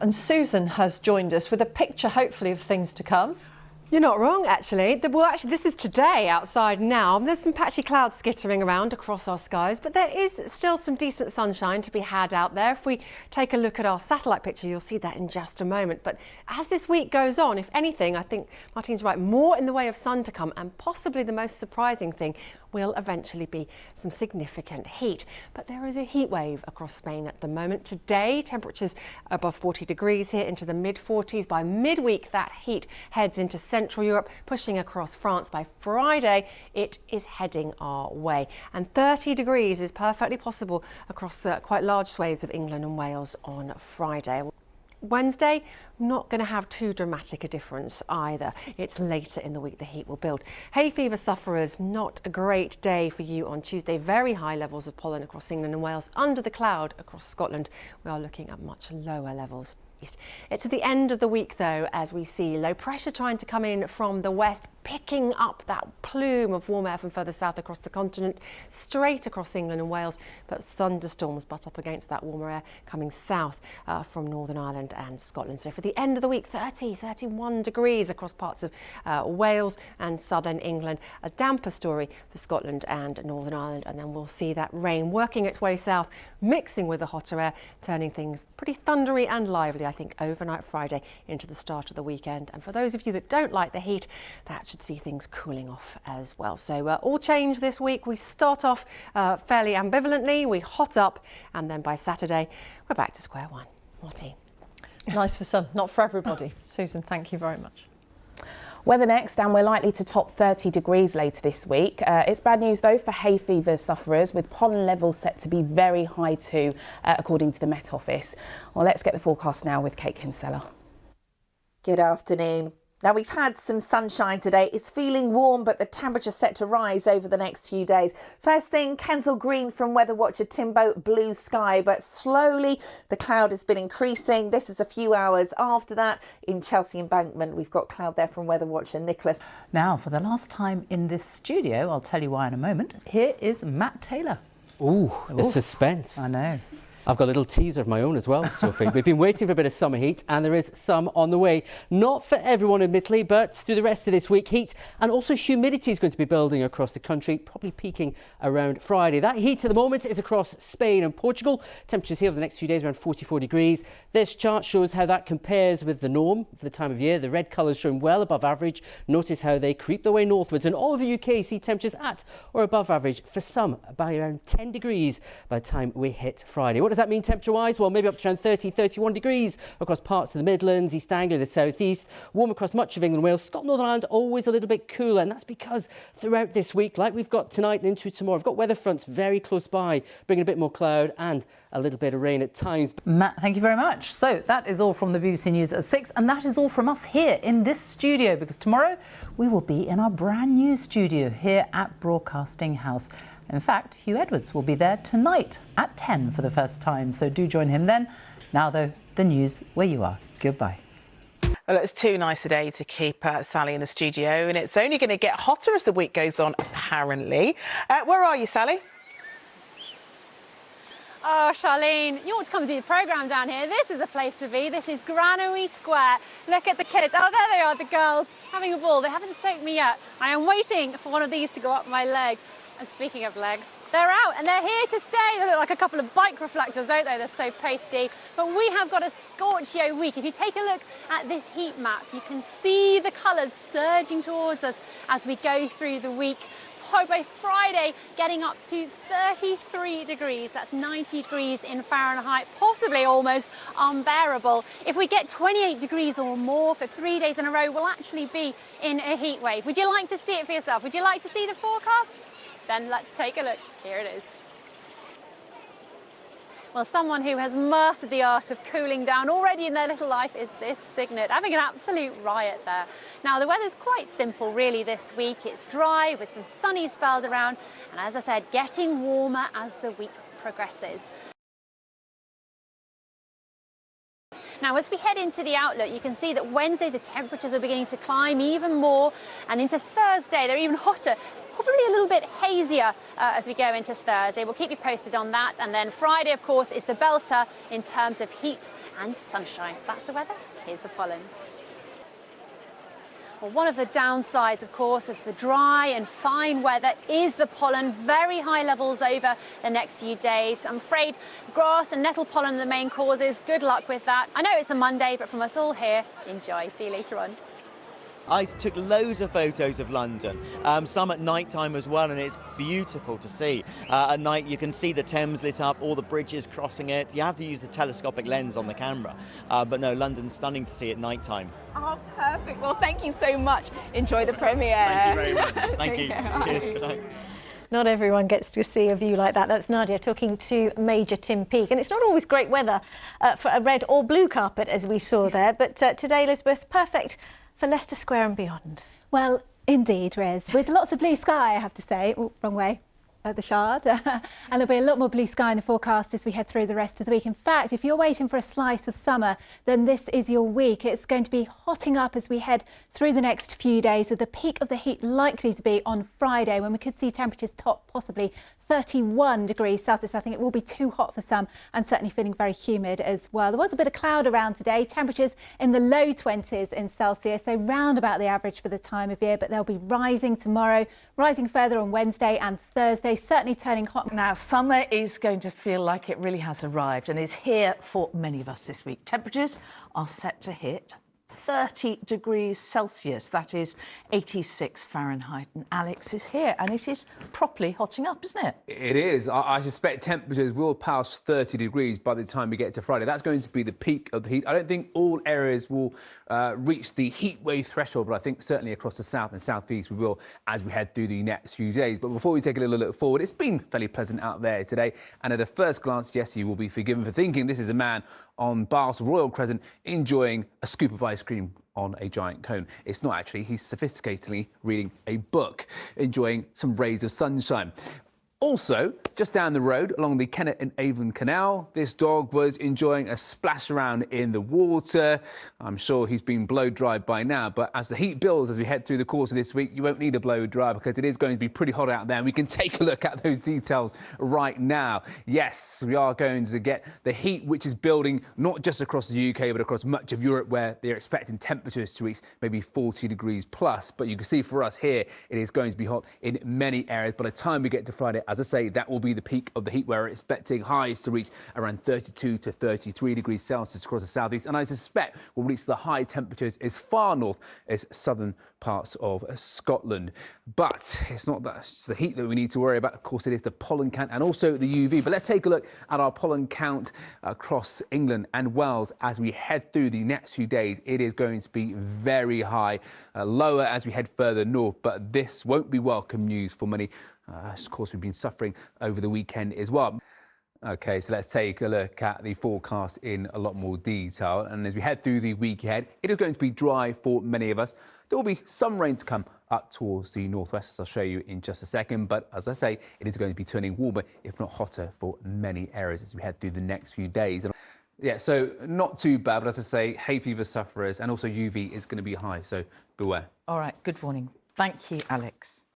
And Susan has joined us with a picture, hopefully, of things to come. You're not wrong, actually. Well, actually, this is today outside now. There's some patchy clouds skittering around across our skies, but there is still some decent sunshine to be had out there. If we take a look at our satellite picture, you'll see that in just a moment. But as this week goes on, if anything, I think Martine's right, more in the way of sun to come, and possibly the most surprising thing will eventually be some significant heat. But there is a heat wave across Spain at the moment. Today, temperatures above 40 degrees here into the mid-40s. By midweek, that heat heads into Central Europe, pushing across France. By Friday, it is heading our way. And 30 degrees is perfectly possible across quite large swathes of England and Wales on Friday. Wednesday, not going to have too dramatic a difference either. It's later in the week the heat will build. Hay fever sufferers, not a great day for you on Tuesday. Very high levels of pollen across England and Wales. Under the cloud across Scotland, we are looking at much lower levels. It's at the end of the week, though, as we see low pressure trying to come in from the west, picking up that plume of warm air from further south across the continent, straight across England and Wales, but thunderstorms butt up against that warmer air coming south from Northern Ireland and Scotland. So for the end of the week, 31 degrees across parts of Wales and southern England. A damper story for Scotland and Northern Ireland, and then we'll see that rain working its way south, mixing with the hotter air, turning things pretty thundery and lively, I think, overnight Friday into the start of the weekend. And for those of you that don't like the heat, that should see things cooling off as well. So all change this week. We start off fairly ambivalently, we hot up, and then by Saturday we're back to square one. Martine. Nice for some, not for everybody. Susan, thank you very much. Weather next, and we're likely to top 30 degrees later this week. It's bad news though for hay fever sufferers, with pollen levels set to be very high too, according to the Met Office. Well, let's get the forecast now with Kate Kinsella. Good afternoon. Now, we've had some sunshine today. It's feeling warm, but the temperature's set to rise over the next few days. First thing, Kensal Green from weather watcher Timbo, blue sky, but slowly the cloud has been increasing. This is a few hours after that. In Chelsea Embankment, we've got cloud there from weather watcher Nicholas. Now, for the last time in this studio, I'll tell you why in a moment, here is Matt Taylor. Ooh, the suspense. I know. I've got a little teaser of my own as well, Sophie. We've been waiting for a bit of summer heat, and there is some on the way. Not for everyone, admittedly, but through the rest of this week, heat and also humidity is going to be building across the country, probably peaking around Friday. That heat at the moment is across Spain and Portugal. Temperatures here over the next few days around 44 degrees. This chart shows how that compares with the norm for the time of year. The red colours showing well above average. Notice how they creep their way northwards, and all of the UK see temperatures at or above average for some by around 10 degrees by the time we hit Friday. What does that mean temperature-wise? Well, maybe up to around 30, 31 degrees across parts of the Midlands, East Anglia, the South East. Warm across much of England, Wales. Scotland, Northern Ireland, always a little bit cooler. And that's because throughout this week, like we've got tonight and into tomorrow, we've got weather fronts very close by, bringing a bit more cloud and a little bit of rain at times. Matt, thank you very much. So that is all from the BBC News at 6, and that is all from us here in this studio, because tomorrow we will be in our brand new studio here at Broadcasting House. In fact, Hugh Edwards will be there tonight at 10 for the first time, so do join him then. Now, though, the news where you are. Goodbye. Well, it's too nice a day to keep Sally in the studio, and it's only going to get hotter as the week goes on, apparently. Where are you, Sally? Oh, Charlene, you ought to come and do the programme down here. This is the place to be. This is Granary Square. Look at the kids. Oh, there they are, the girls, having a ball. They haven't soaked me yet. I am waiting for one of these to go up my leg. And speaking of legs, they're out and they're here to stay. They look like a couple of bike reflectors, don't they? They're so pasty. But we have got a scorchio week. If you take a look at this heat map, you can see the colours surging towards us as we go through the week. By Friday, getting up to 33 degrees. That's 90 degrees in Fahrenheit, possibly almost unbearable. If we get 28 degrees or more for 3 days in a row, we'll actually be in a heat wave. Would you like to see it for yourself? Would you like to see the forecast? Then let's take a look. Here it is. Well, someone who has mastered the art of cooling down already in their little life is this Cygnet, having an absolute riot there. Now, the weather's quite simple really this week. It's dry with some sunny spells around, and as I said, getting warmer as the week progresses. Now, as we head into the outlook, you can see that Wednesday the temperatures are beginning to climb even more, and into Thursday they're even hotter. Probably a little bit hazier as we go into Thursday. We'll keep you posted on that. And then Friday, of course, is the belter in terms of heat and sunshine. That's the weather. Here's the pollen. Well, one of the downsides, of course, of the dry and fine weather is the pollen. Very high levels over the next few days. I'm afraid grass and nettle pollen are the main causes. Good luck with that. I know it's a Monday, but from us all here, enjoy. See you later on. I took loads of photos of London, some at night time as well, and it's beautiful to see. At night you can see the Thames lit up, all the bridges crossing it. You have to use the telescopic lens on the camera, but no, London's stunning to see at night time. Oh, perfect. Well, thank you so much. Enjoy the premiere. Thank you very much. Thank you. Cheers. Good night. Not everyone gets to see a view like that. That's Nadia talking to Major Tim Peake. And it's not always great weather for a red or blue carpet, as we saw there. But today, Elizabeth, perfect for Leicester Square and beyond. Well, indeed, Rez, with lots of blue sky, I have to say. Oh, wrong way. At the Shard. And there'll be a lot more blue sky in the forecast as we head through the rest of the week. In fact, if you're waiting for a slice of summer, then this is your week. It's going to be hotting up as we head through the next few days, with the peak of the heat likely to be on Friday, when we could see temperatures top possibly 31 degrees Celsius. I think it will be too hot for some, and certainly feeling very humid as well. There was a bit of cloud around today, temperatures in the low 20s in Celsius, so round about the average for the time of year, but they'll be rising tomorrow, rising further on Wednesday and Thursday, certainly turning hot. Now, summer is going to feel like it really has arrived and is here for many of us this week. Temperatures are set to hit 30 degrees Celsius, that is 86 Fahrenheit. And Alex is here, and it is properly hotting up, isn't it? It is. I suspect temperatures will pass 30 degrees by the time we get to Friday. That's going to be the peak of the heat. I don't think all areas will reach the heat wave threshold, but I think certainly across the south and southeast we will as we head through the next few days. But before we take a little look forward, it's been fairly pleasant out there today. And at a first glance, yes, you will be forgiven for thinking this is a man on Bath's Royal Crescent enjoying a scoop of ice cream on a giant cone. It's not actually. He's sophisticatedly reading a book, enjoying some rays of sunshine. Also, just down the road along the Kennet and Avon Canal, this dog was enjoying a splash around in the water. I'm sure he's been blow dried by now, but as the heat builds as we head through the course of this week, you won't need a blow dry because it is going to be pretty hot out there, and we can take a look at those details right now. Yes, we are going to get the heat which is building not just across the UK but across much of Europe, where they're expecting temperatures to reach maybe 40 degrees plus. But you can see for us here, it is going to be hot in many areas. By the time we get to Friday, as I say, that will be the peak of the heat, where we're expecting highs to reach around 32 to 33 degrees Celsius across the southeast. And I suspect we'll reach the high temperatures as far north as southern parts of Scotland. But it's not that, it's the heat that we need to worry about. Of course, it is the pollen count and also the UV. But let's take a look at our pollen count across England and Wales as we head through the next few days. It is going to be very high, lower as we head further north. But this won't be welcome news for many. Of course, we've been suffering over the weekend as well. OK, so let's take a look at the forecast in a lot more detail. And as we head through the week ahead, it is going to be dry for many of us. There will be some rain to come up towards the northwest, as I'll show you in just a second. But as I say, it is going to be turning warmer, if not hotter, for many areas as we head through the next few days. Yeah, so not too bad, but as I say, hay fever sufferers and also UV is going to be high, so beware. All right, good morning. Thank you, Alex.